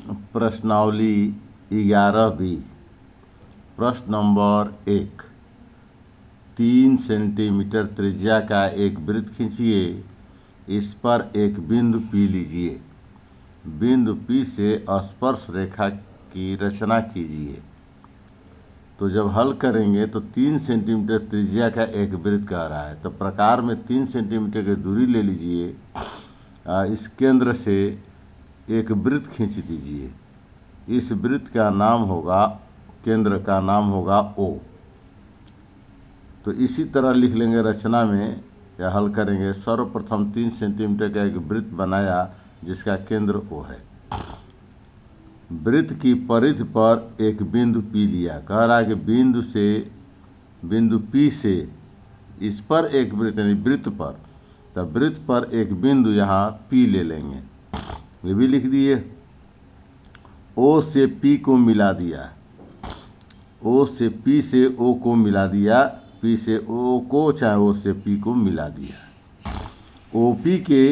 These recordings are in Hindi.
प्रश्नावली 11B। प्रश्न नंबर 1। 3 सेंटीमीटर त्रिज्या का एक वृत्त खींचिए। इस पर एक बिंदु P लीजिए। बिंदु P से स्पर्श रेखा की रचना कीजिए। तो जब हल करेंगे तो 3 सेंटीमीटर त्रिज्या का एक वृत्त कह रहा है, तो प्रकार में 3 सेंटीमीटर की दूरी ले लीजिए। इस केंद्र से एक वृत्त खींच दीजिए। इस वृत्त का नाम होगा, केंद्र का नाम होगा O। तो इसी तरह लिख लेंगे रचना में या हल करेंगे। सर्वप्रथम 3 सेंटीमीटर का एक वृत्त बनाया जिसका केंद्र O है। वृत्त की परिधि पर एक बिंदु P लिया। कह रहा है कि बिंदु P से इस पर एक वृत्त यानी वृत्त पर, तब वृत्त पर एक बिंदु यहाँ P ले लेंगे। ये भी लिख दिए। O से P को मिला दिया। O से P से O को मिला दिया। P से O को चाहे O से P को मिला दिया। OP के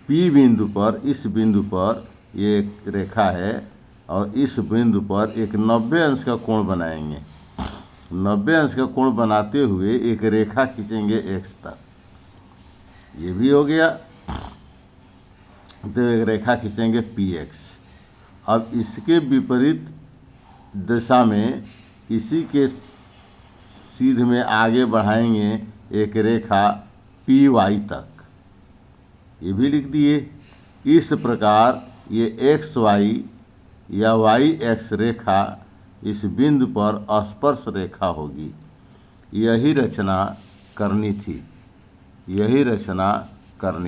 P बिंदु पर, इस बिंदु पर ये एक रेखा है और इस बिंदु पर एक 90 अंश का कोण बनाएंगे। 90 अंश का कोण बनाते हुए एक रेखा खींचेंगे x तक। ये भी हो गया। तो एक रेखा खींचेंगे PX। अब इसके विपरीत दिशा में इसी के सीध में आगे बढ़ाएंगे एक रेखा PY तक। ये भी लिख दिए। इस प्रकार ये XY या YX रेखा इस बिंदु पर स्पर्श रेखा होगी। यही रचना करनी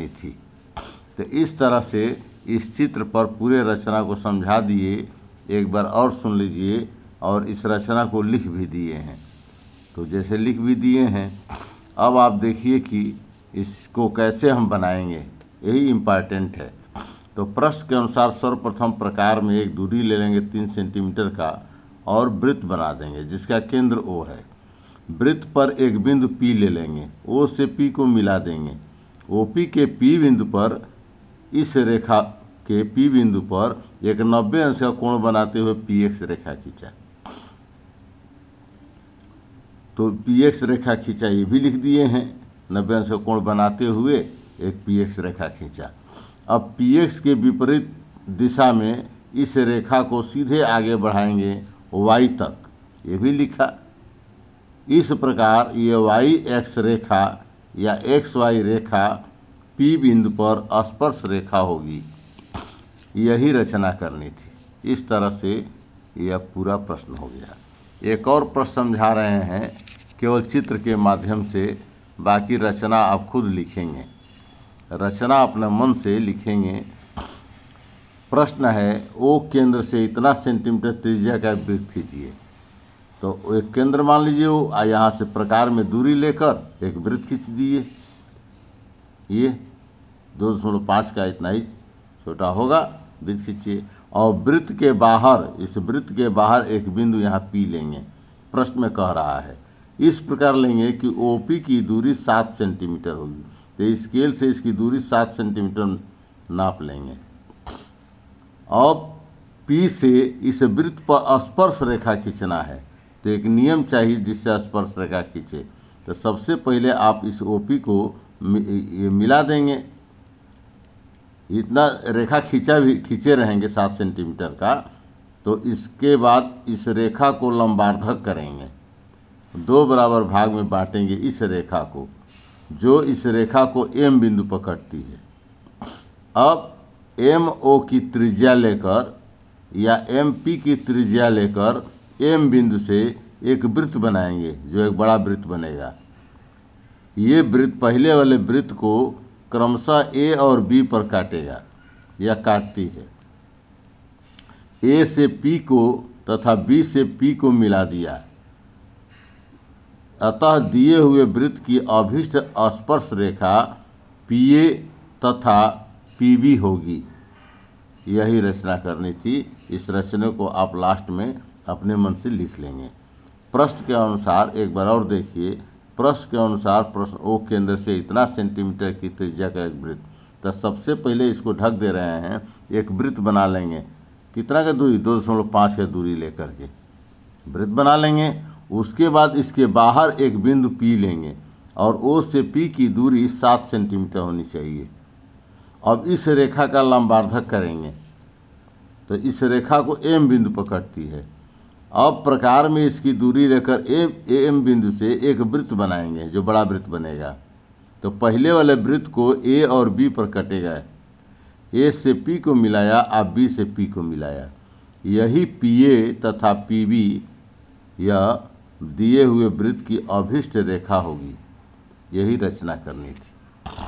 थी। तो इस तरह से इस चित्र पर पूरे रचना को समझा दिए। एक बार और सुन लीजिए और इस रचना को लिख भी दिए हैं। तो जैसे लिख भी दिए हैं, अब आप देखिए कि इसको कैसे हम बनाएंगे, यही इम्पॉर्टेंट है। तो प्रश्न के अनुसार सर्वप्रथम प्रकार में एक दूरी ले लेंगे 3 सेंटीमीटर का और वृत्त बना देंगे जिसका केंद्र O है। वृत्त पर एक बिंदु P ले लेंगे। O से P को मिला देंगे। OP के P बिंदु पर, इस रेखा के P बिंदु पर एक 90 अंश का कोण बनाते हुए PX रेखा खींचा। तो PX रेखा खींचा, ये भी लिख दिए हैं। 90 अंश का कोण बनाते हुए एक PX रेखा खींचा। अब PX के विपरीत दिशा में इस रेखा को सीधे आगे बढ़ाएंगे Y तक। ये भी लिखा। इस प्रकार ये YX रेखा या XY रेखा P बिंदु पर स्पर्श रेखा होगी। यही रचना करनी थी। इस तरह से यह पूरा प्रश्न हो गया। एक और प्रश्न समझा रहे हैं केवल चित्र के माध्यम से, बाकी रचना आप खुद लिखेंगे। रचना अपने मन से लिखेंगे। प्रश्न है O केंद्र से इतना सेंटीमीटर त्रिज्या का वृत्त खींचिए। तो एक केंद्र मान लीजिए O, यहाँ से प्रकार में दूरी लेकर एक वृत्त खींच दिए। ये 2.5 का इतना ही छोटा होगा वृत्त खींचिए। और वृत्त के बाहर, इस वृत्त के बाहर एक बिंदु यहाँ P लेंगे। प्रश्न में कह रहा है इस प्रकार लेंगे कि OP की दूरी 7 सेंटीमीटर होगी। तो स्केल से इसकी दूरी 7 सेंटीमीटर नाप लेंगे। अब P से इस वृत्त पर स्पर्श रेखा खींचना है, तो एक नियम चाहिए जिससे स्पर्श रेखा खींचे। तो सबसे पहले आप इस OP को ये मिला देंगे। इतना रेखा खींचे रहेंगे 7 सेंटीमीटर का। तो इसके बाद इस रेखा को लंबार्धक करेंगे। 2 बराबर भाग में बांटेंगे इस रेखा को, जो इस रेखा को M बिंदु पर काटती है। अब MO की त्रिज्या लेकर या MP की त्रिज्या लेकर M बिंदु से एक वृत्त बनाएंगे, जो एक बड़ा वृत्त बनेगा। ये वृत्त पहले वाले वृत्त को क्रमशः A और B पर काटेगा या काटती है। A से P को तथा B से P को मिला दिया। अतः दिए हुए वृत्त की अभीष्ट स्पर्श रेखा PA तथा PB होगी। यही रचना करनी थी। इस रचना को आप लास्ट में अपने मन से लिख लेंगे। प्रश्न के अनुसार एक बार और देखिए। प्रश्न के अनुसार प्रश्न O केंद्र से इतना सेंटीमीटर की त्रिज्या का एक वृत्त। तो सबसे पहले इसको ढक दे रहे हैं, एक वृत्त बना लेंगे। कितना का दूरी, 2.5 का दूरी लेकर के वृत्त बना लेंगे। उसके बाद इसके बाहर एक बिंदु P लेंगे और O से P की दूरी 7 सेंटीमीटर होनी चाहिए। अब इस रेखा का लंबार्धक करेंगे तो इस रेखा को M बिंदु पकड़ती है। अब प्रकार में इसकी दूरी लेकर M बिंदु से एक वृत्त बनाएंगे जो बड़ा वृत्त बनेगा। तो पहले वाले वृत्त को A और B पर कटेगा। A से P को मिलाया, अब B से P को मिलाया। यही PA तथा PB यह दिए हुए वृत्त की अभिष्ट रेखा होगी। यही रचना करनी थी।